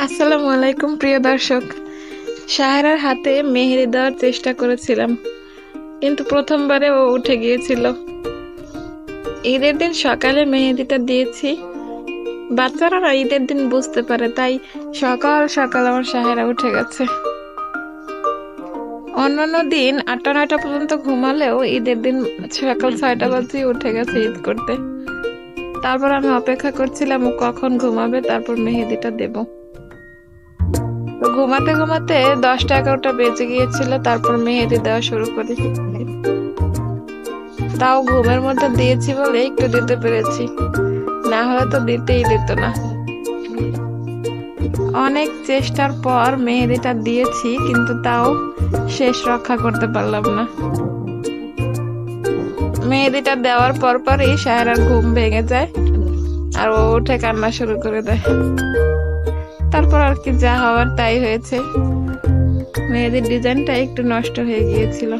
আসসালামু আলাইকুম প্রিয় দর্শক। সাহেরার হাতে মেহেদি দেওয়ার চেষ্টা করেছিলাম, কিন্তু প্রথমবারে ও উঠে গিয়েছিল। ঈদের দিন সকালে মেহেদিটা দিয়েছি। বাচ্চারা না ঈদের দিন বুঝতে পারে, তাই সকাল সকাল আমার সাহেরা উঠে গেছে। অন্যান্য দিন 8টা 9টা পর্যন্ত ঘুমালেও ঈদের দিন সকাল 6টা বাজে উঠে গেছে ঈদ করতে। তারপর আমি অপেক্ষা করছিলাম ও কখন ঘুমাবে, তারপর মেহেদিটা দেব। তো ঘুমাতে ঘুমাতে 10টা 11টা বেজে গিয়েছিল, তারপর মেহেদি দেওয়া শুরু করি। তাও ঘুমের মধ্যে দিয়েছি বলে একটু দিতে পেরেছি, না হলে তো দিতেই দিত না। অনেক চেষ্টার পর মেহেদিটা দিয়েছি, কিন্তু তাও শেষ রক্ষা করতে পারলাম না। মেহেদিটা দেওয়ার পর পরই সায়রার ঘুম ভেঙে যায়, আর ও উঠে কান্না শুরু করে দেয়। তারপর আর কি, যা হওয়ার তাই হয়েছে। মেহেদির ডিজাইনটা একটু নষ্ট হয়ে গিয়েছিল।